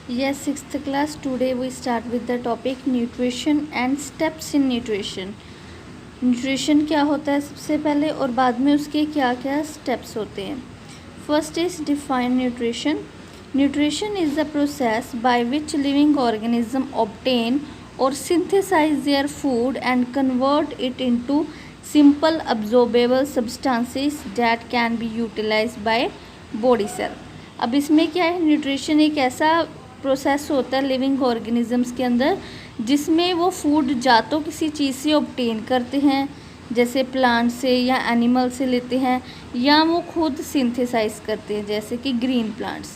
Yes, sixth class. Today we start with the topic nutrition and steps in nutrition. Nutrition क्या होता है सबसे पहले और बाद में उसके क्या क्या स्टेप्स होते हैं. First is define nutrition. Nutrition is the process by which living organism obtain और synthesize their food and convert it into simple absorbable substances that can be utilized by body cell. अब इसमें क्या है, nutrition एक ऐसा process होता है living organisms के अंदर जिसमें वो फूड या तो किसी चीज़ से ऑब्टेन करते हैं, जैसे प्लांट से या एनिमल से लेते हैं, या वो खुद सिंथेसाइज करते हैं जैसे कि ग्रीन प्लांट्स,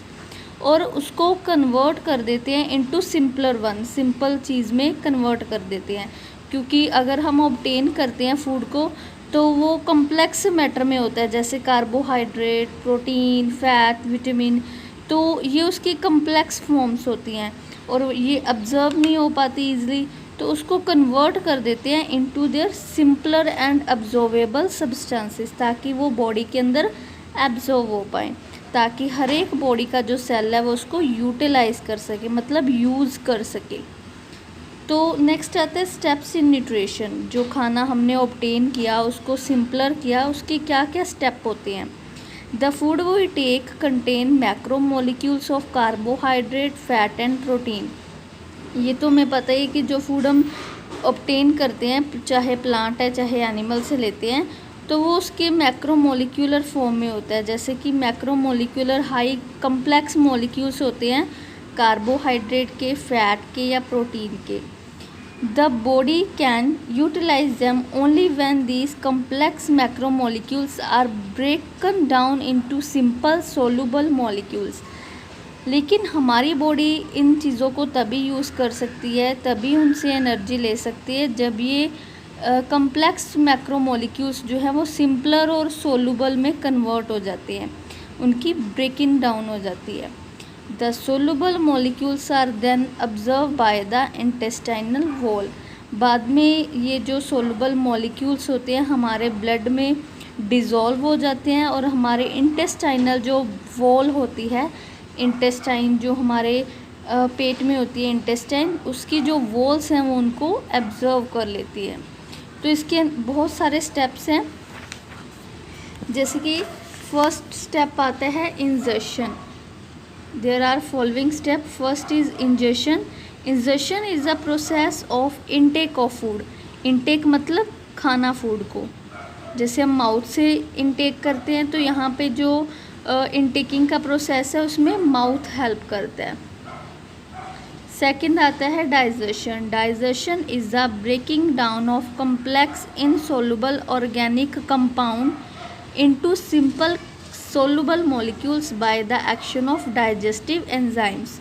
और उसको कन्वर्ट कर देते हैं इनटू सिंपलर वन, सिंपल चीज़ में कन्वर्ट कर देते हैं. क्योंकि अगर हम ऑब्टेन करते हैं फूड को तो वो कम्प्लेक्स मैटर में होता है, जैसे कार्बोहाइड्रेट, प्रोटीन, फैट, विटामिन, तो ये उसकी कम्प्लेक्स फॉर्म्स होती हैं और ये ऑब्जर्व नहीं हो पाती ईजिली, तो उसको कन्वर्ट कर देते हैं into their simpler and absorbable substances, ताकि वो बॉडी के अंदर एब्जॉर्व हो पाए, ताकि हर एक बॉडी का जो सेल है वो उसको यूटिलाइज कर सके, मतलब यूज़ कर सके. तो नेक्स्ट आता है स्टेप्स इन न्यूट्रिशन. जो खाना हमने ऑब्टेन किया, उसको सिंपलर किया, उसके क्या क्या स्टेप होते हैं. The food we take contain macro molecules of carbohydrate, fat and protein. ये तो हमें पता ही कि जो फूड हम ऑब्टेन करते हैं, चाहे प्लांट है चाहे एनिमल से लेते हैं, तो वो उसके मैक्रो मोलिक्यूलर फॉर्म में होता है. जैसे कि macro molecular high complex molecules होते हैं कार्बोहाइड्रेट के, फैट के या प्रोटीन के. The body can utilize them only when these complex macromolecules are broken down into simple soluble molecules. लेकिन हमारी बॉडी इन चीज़ों को तभी यूज़ कर सकती है, तभी उनसे एनर्जी ले सकती है, जब ये कम्प्लेक्स मैक्रोमोलिक्यूल्स जो है वो सिंपलर और सोलूबल में कन्वर्ट हो जाते हैं, उनकी ब्रेकिंग डाउन हो जाती है. The soluble molecules are then absorbed by the intestinal wall. बाद में ये जो soluble molecules होते हैं हमारे ब्लड में डिज़ोल्व हो जाते हैं और हमारे इंटेस्टाइनल जो वॉल होती है, इंटेस्टाइन जो हमारे पेट में होती है, इंटेस्टाइन, उसकी जो वॉल्स हैं वो उनको एब्जॉर्व कर लेती है. तो इसके बहुत सारे स्टेप्स हैं, जैसे कि फर्स्ट स्टेप आता है इंजर्शन. There are following step. First is ingestion. Ingestion is the process of intake of food. Intake मतलब खाना फूड को, जैसे हम माउथ से इनटेक करते हैं, तो यहाँ पे जो इनटेकिंग का प्रोसेस है उसमें माउथ हेल्प करता है. सेकंड आता है digestion. Digestion is the breaking down of complex insoluble organic compound into simple soluble molecules by the action of digestive enzymes.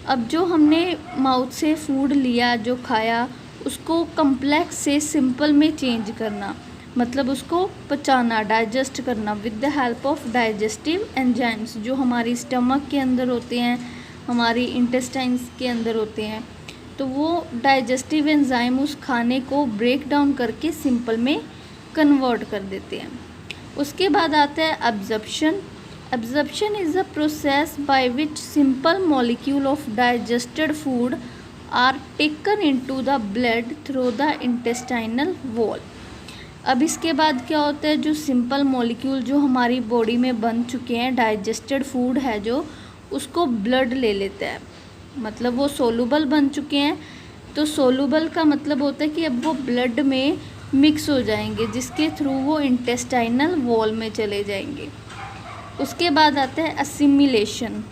अब जो हमने माउथ से फूड लिया, जो खाया, उसको कम्प्लेक्स से सिंपल में चेंज करना, मतलब उसको पचाना, डाइजेस्ट करना with the help of digestive enzymes, जो हमारी स्टमक के अंदर होते हैं, हमारी इंटेस्टाइन्स के अंदर होते हैं. तो वो डाइजेस्टिव एंजाइम उस खाने को ब्रेक डाउन करके सिंपल में कन्वर्ट कर देते हैं. उसके बाद आता है absorption. Absorption is a process by which simple molecule of digested food are taken into the blood through the intestinal wall. अब इसके बाद क्या होता है, जो सिंपल मॉलिक्यूल जो हमारी बॉडी में बन चुके हैं, डाइजेस्टेड फूड है जो, उसको ब्लड ले लेता है, मतलब वो सोलूबल बन चुके हैं. तो सोलूबल का मतलब होता है कि अब वो ब्लड में मिक्स हो जाएंगे, जिसके थ्रू वो इंटेस्टाइनल वॉल में चले जाएंगे. उसके बाद आता है assimilation.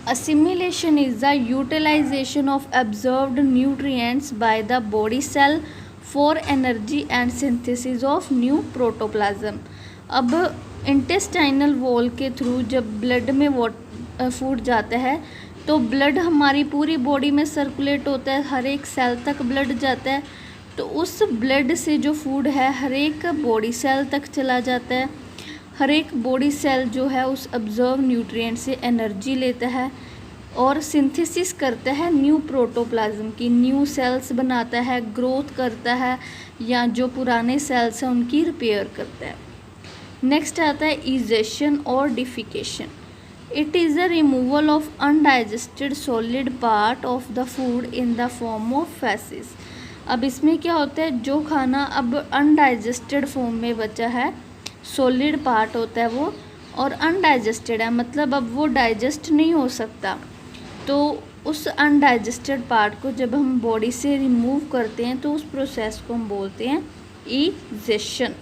Assimilation is the utilisation of absorbed nutrients by the body cell for energy and synthesis of new protoplasm. अब इंटेस्टाइनल वॉल के थ्रू जब ब्लड में फूड जाता है, तो ब्लड हमारी पूरी बॉडी में सर्कुलेट होता है, हर एक सेल तक ब्लड जाता है. तो उस ब्लड से जो फूड है हर एक बॉडी सेल तक चला जाता है. हर एक बॉडी सेल जो है उस ऑब्जर्व न्यूट्रिएंट से एनर्जी लेता है और सिंथेसिस करता है न्यू प्रोटोप्लाज्म की, न्यू सेल्स बनाता है, ग्रोथ करता है, या जो पुराने सेल्स हैं उनकी रिपेयर करता है. नेक्स्ट आता है इजेशन और defecation. It is the removal of undigested solid part of the food in the form of faeces. अब इसमें क्या होता है, जो खाना अब अनडाइजेस्टेड फॉर्म में बचा है, सॉलिड पार्ट होता है वो, और अनडाइजेस्टेड है, मतलब अब वो डाइजेस्ट नहीं हो सकता। तो उस अनडाइजेस्टेड पार्ट को जब हम बॉडी से रिमूव करते हैं तो उस प्रोसेस को हम बोलते हैं ईजेशन।